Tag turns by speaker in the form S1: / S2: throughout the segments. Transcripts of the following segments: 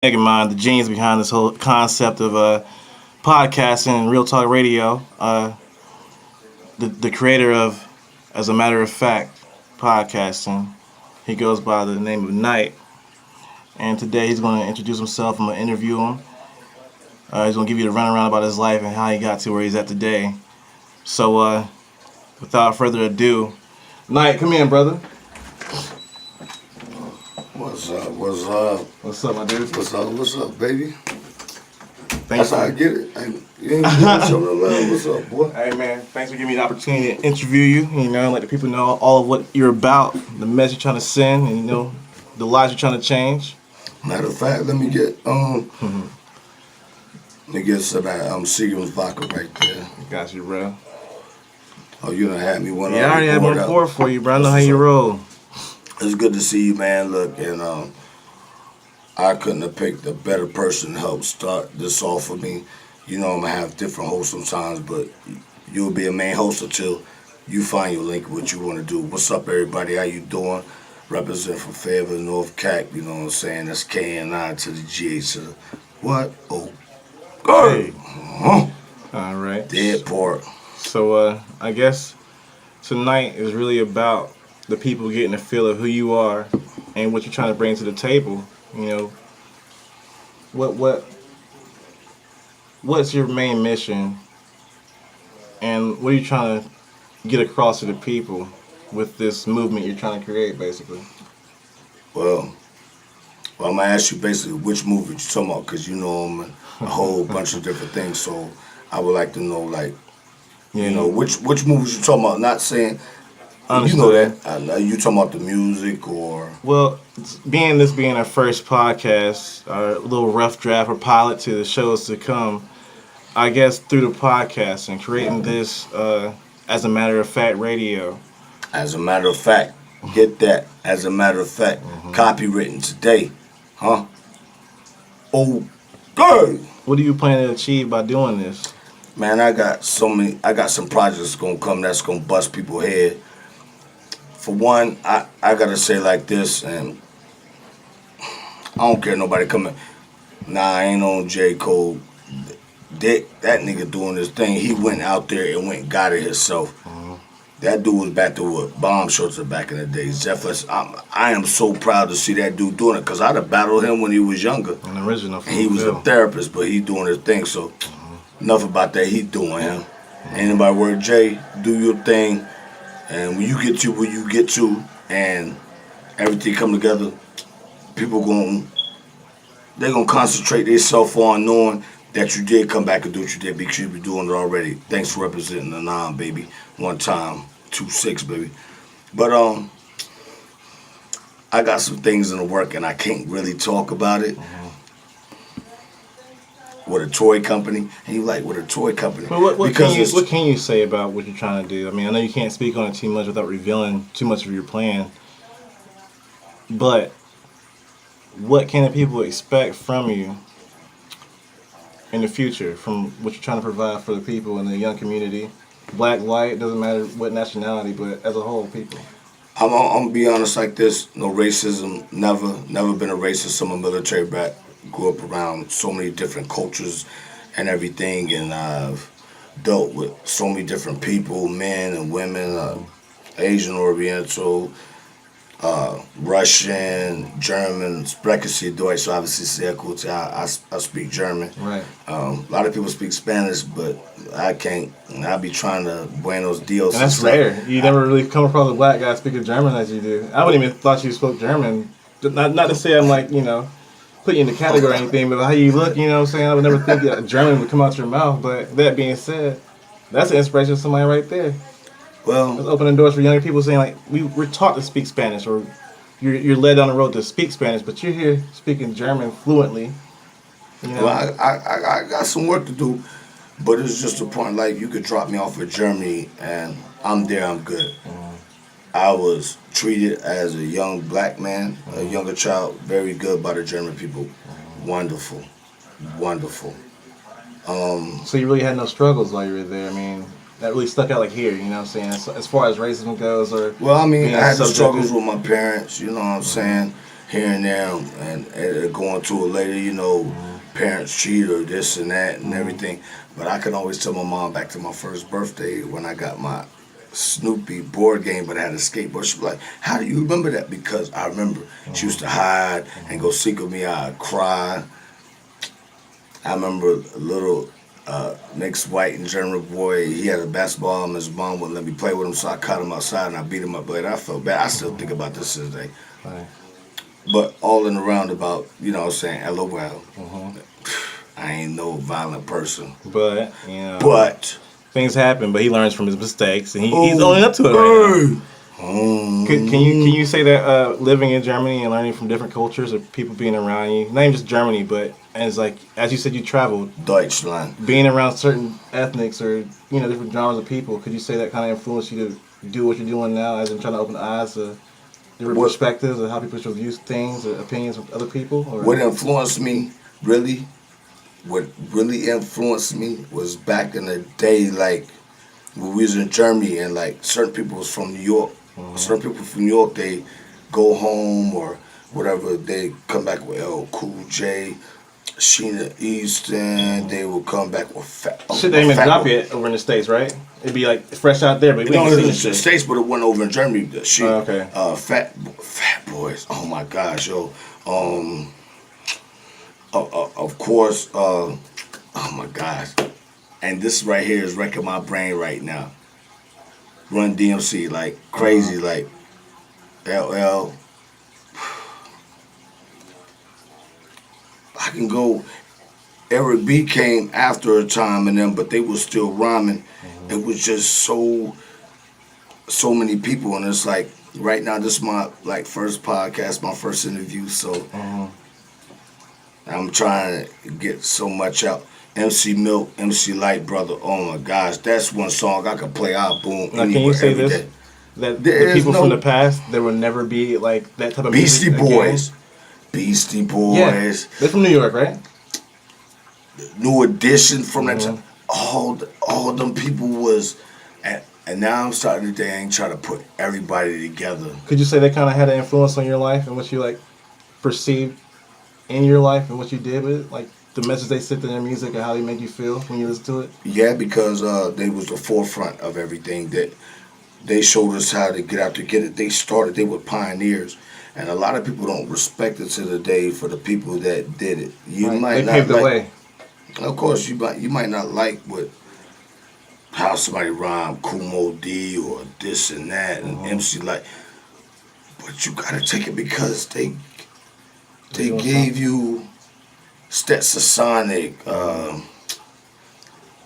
S1: Megamind, the genius behind this whole concept of podcasting and real talk radio. The creator of, as a matter of fact, podcasting. He goes by the name of Knight. And today he's going to introduce himself. I'm going to interview him. He's going to give you the runaround about his life and how he got to where he's at today. So, without further ado, Knight, come in, brother.
S2: What's up? What's up?
S1: What's up, my dude?
S2: What's up? What's up, baby?
S1: Thanks
S2: That's how I get it. You ain't giving some of the love. What's up, boy?
S1: Hey, man, thanks for giving me the opportunity to interview you. Let the people know all of what you're about, the message you're trying to send, and the lives you're trying to change.
S2: Matter of fact, let me get some Seagram's vodka right there.
S1: Got you, bro.
S2: Oh, you done had me one.
S1: Yeah, I already had one poured for you, bro. I know how you roll.
S2: It's good to see you, man. Look, and I couldn't have picked a better person to help start this off for me. I'm gonna have different hosts sometimes, but you'll be a main host until you find your link, what you want to do. What's up, everybody? How you doing? Represent from Fayetteville, North Cac. You know what I'm saying? That's KNI to the GH to the what? Oh, good.
S1: Hey. All right.
S2: Dead pork.
S1: So I guess tonight is really about the people getting a feel of who you are and what you're trying to bring to the table. What's your main mission, and what are you trying to get across to the people with this movement you're trying to create, basically?
S2: Well, I'm gonna ask you basically which movie you're talking about, because I'm a whole bunch of different things. So I would like to know, which movies you talking about. Not saying.
S1: Understood.
S2: You know that. You talking about the music or?
S1: Well, being our first podcast, our little rough draft or pilot to the shows to come, I guess through the podcast and creating this as a matter of fact radio.
S2: As a matter of fact, get that. As a matter of fact, copywritten today, huh? Oh, good.
S1: What do you plan to achieve by doing this?
S2: Man, I got some projects gonna come that's gonna bust people's head. For one, I gotta say like this, and I don't care nobody coming. Nah, I ain't on J. Cole. That nigga doing his thing. He went out there and went and got it himself. That dude was back to what bomb shorts back in the day. Zephyrus, I am so proud to see that dude doing it, because I'd have battled him when he was younger.
S1: An original.
S2: And he was a therapist, but he doing his thing. So enough about that. He doing him. Anybody word Jay, do your thing. And when you get to where you get to and everything come together, people they're gonna concentrate themselves on knowing that you did come back and do what you did, because you've been doing it already. Thanks for representing the 9, baby. One time, 2-6, baby. But I got some things in the work and I can't really talk about it. With a toy company, and you like with a toy company.
S1: Well, what can you say about what you're trying to do? I mean, I know you can't speak on it too much without revealing too much of your plan. But what can the people expect from you in the future, from what you're trying to provide for the people in the young community? Black, white, doesn't matter what nationality, but as a whole, people.
S2: I'm gonna be honest like this. No racism. Never been a racist. I'm a military brat. Grew up around so many different cultures and everything, and I've dealt with so many different people, men and women, Asian, Oriental, Russian, German, spreche Sie Deutsch, so obviously sehr gut. I speak German.
S1: Right.
S2: A lot of people speak Spanish, but I can't. I be trying to Buenos Dios.
S1: And that's rare. You never really come across a black guy speaking German as you do. I wouldn't even thought you spoke German. Not to say I'm put you in the category or anything, but how you look, what I'm saying? I would never think that German would come out your mouth. But that being said, that's an inspiration of somebody right there.
S2: Well,
S1: it's opening doors for younger people, saying we're taught to speak Spanish, or you're led down the road to speak Spanish, but you're here speaking German fluently.
S2: Well, I got some work to do, but it's just a point. Like, you could drop me off at Germany, and I'm there. I'm good. I was treated as a young black man, a younger child, very good by the German people. Wonderful.
S1: So you really had no struggles while you were there. I mean, that really stuck out here, you know what I'm saying? As far as racism goes, or
S2: well, I mean, I had the struggles with my parents, you know what I'm saying? here and there, and going to it later. Parents cheat or this and that and everything. But I can always tell my mom back to my first birthday when I got my Snoopy board game, but I had a skateboard. She was like, "How do you remember that?" Because I remember she used to hide and go seek with me. I'd cry. I remember a little mixed white and German boy. He had a basketball and his mom wouldn't let me play with him, so I caught him outside and I beat him up. But I felt bad. I still think about this today.
S1: Right.
S2: But all in the roundabout, what I'm saying, LOL. I ain't no violent person.
S1: But
S2: But
S1: things happen. But he learns from his mistakes, and he's owning up to it right now. Can you say that living in Germany and learning from different cultures or people being around you, not even just Germany, but as you said, you traveled,
S2: Deutschland.
S1: being around certain ethnics or different genres of people, could you say that kind of influenced you to do what you're doing now, as in trying to open the eyes to different perspectives of how people should view things or opinions of other people? Or?
S2: What influenced me really? What really influenced me was back in the day, like when we was in Germany, and like certain people was from New York. Certain people from New York, they go home or whatever, they come back with L Cool J, Sheena Easton. They will come back with fat.
S1: Shit, they even drop it over in the States, right? It'd be like fresh out there, but we ain't seen the shit.
S2: States, but it went over in Germany. The shit.
S1: Okay.
S2: Fat Boys. Oh my gosh, yo. Of course. Oh my gosh. And this right here is wrecking my brain right now. Run DMC like crazy, like LL. I can go. Eric B came after a time and them, but they were still rhyming. It was just so many people, and it's like right now this is my first podcast, my first interview, so I'm trying to get so much out. MC Milk, MC Light, brother. Oh my gosh, that's one song I could play out. Boom.
S1: Now, can you say this?
S2: Day.
S1: That the people from the past, there will never be like that type of
S2: Beastie
S1: music
S2: Boys.
S1: Again.
S2: Beastie Boys.
S1: Yeah, they're from New York, right?
S2: New Edition from that time. All them people was, and now I'm starting to dang try to put everybody together.
S1: Could you say they kind of had an influence on your life and what you perceived in your life and what you did with it? Like the message they sent in their music and how they made you feel when you listen to it?
S2: Yeah, because they was the forefront of everything. That they showed us how to get out to get it. They were pioneers. And a lot of people don't respect it to the day for the people that did it. You might
S1: they
S2: not
S1: paved the
S2: like,
S1: way.
S2: Of course, you might not like how somebody rhymed Kumo D or this and that and MC Light, but you gotta take it because they gave you Stetsasonic,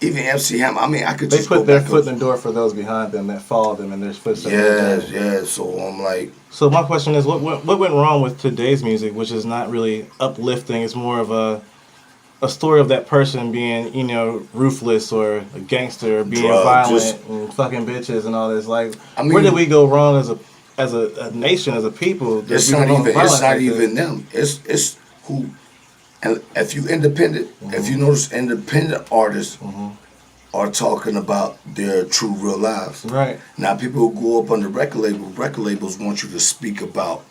S2: even MC Hammer. I mean, I could
S1: They
S2: just
S1: put
S2: go
S1: their
S2: back
S1: foot in the door for those behind them that followed them in their footsteps.
S2: Yeah. So I'm like,
S1: So my question is, what went wrong with today's music, which is not really uplifting? It's more of a story of that person being, ruthless or a gangster, or being violent and fucking bitches and all this. Like, where did we go wrong as a nation, as a people?
S2: It's not even them. It's who. And if you independent, if you notice, independent artists are talking about their true real lives.
S1: Right.
S2: Now, people who go up under record labels want you to speak about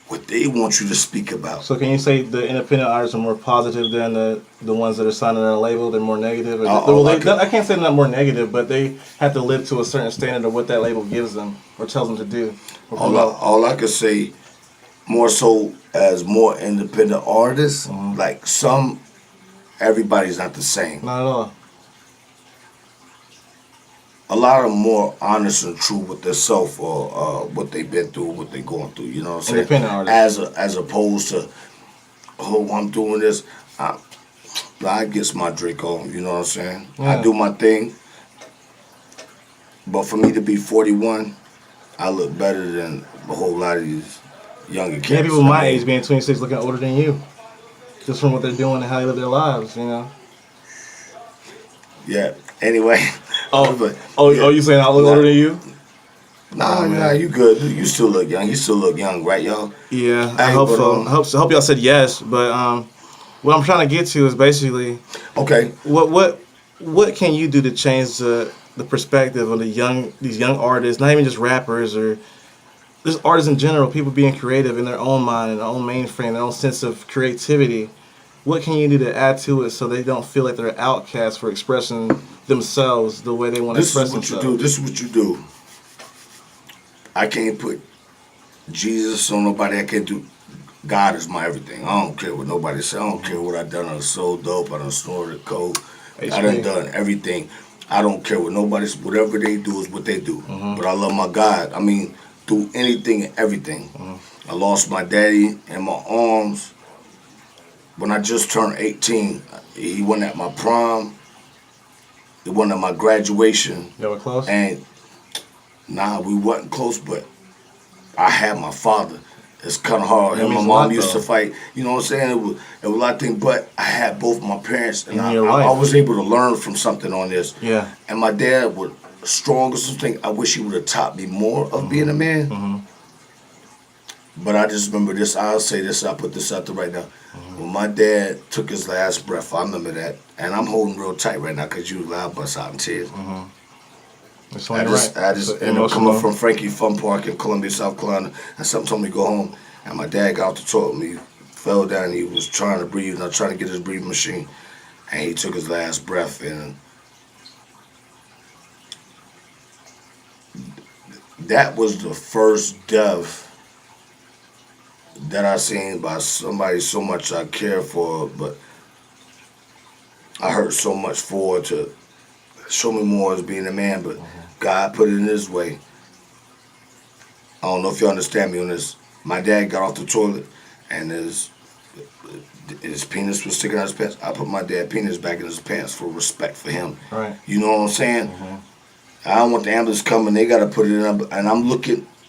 S2: what they want you to speak about.
S1: So can you say the independent artists are more positive than the ones that are signed on a label? They're more negative? I can't say they're not more negative, but they have to live to a certain standard of what that label gives them or tells them to do.
S2: All I can say, more so as more independent artists, like everybody's not the same.
S1: Not at all.
S2: A lot of them more honest and true with themselves or what they've been through, what they're going through. You know what I'm saying?
S1: Independent artists.
S2: As opposed to, I'm doing this. I get my drink on. You know what I'm saying?
S1: Yeah.
S2: I do my thing. But for me to be 41, I look better than a whole lot of these younger kids.
S1: Yeah, people my age being 26 looking older than you. Just from what they're doing and how they live their lives,
S2: Yeah. Anyway.
S1: You saying I look older than you?
S2: Nah, you good. You still look young. You still look young, right, y'all?
S1: Yeah, I hope so. I hope y'all said yes, but what I'm trying to get to is basically
S2: okay.
S1: What can you do to change the perspective of these young artists, not even just rappers or just artists in general, people being creative in their own mind, in their own mainframe, their own sense of creativity. What can you do to add to it so they don't feel like they're outcasts for expressing themselves the way they want to
S2: This
S1: express
S2: is what you
S1: themselves?
S2: do. This is what you do. I can't put Jesus on nobody. I can't do. God is my everything. I don't care what nobody say. I don't care what I done. I done sold dope. I done snorted coke. I done everything. I don't care what nobody's. Whatever they do is what they do. But I love my God. I mean, through anything and everything. I lost my daddy in my arms when I just turned 18. He went at my prom. He went at my graduation.
S1: Y'all were close?
S2: And nah, we wasn't close, but I had my father. It's kind of hard.
S1: That
S2: Him and my
S1: means a
S2: mom
S1: lot,
S2: used to
S1: though.
S2: fight. You know what I'm saying? It was a lot of things, but I had both my parents, and
S1: In
S2: I
S1: your life.
S2: was able to learn from something on this.
S1: Yeah.
S2: And my dad was strong or something. I wish he would have taught me more of being a man. But I just remember this. I'll say this. I'll put this out there right now. When my dad took his last breath, I remember that. And I'm holding real tight right now because you loud bust out in tears.
S1: It's
S2: I
S1: only
S2: just
S1: right. It's
S2: ended up
S1: emotional.
S2: coming from Frankie Fun Park in Columbia, South Carolina, and something told me to go home. And my dad got out the toilet with me, fell down, and he was trying to breathe, and I was trying to get his breathing machine, and he took his last breath. And that was the first death that I seen by somebody so much I care for, but I hurt so much for to show me more as being a man, but God put it in his way. I don't know if you understand me on this. My dad got off the toilet and his penis was sticking out his pants. I put my dad's penis back in his pants for respect for him.
S1: Right.
S2: You know what I'm saying? I don't want the ambulance coming. They got to put it in, and I'm looking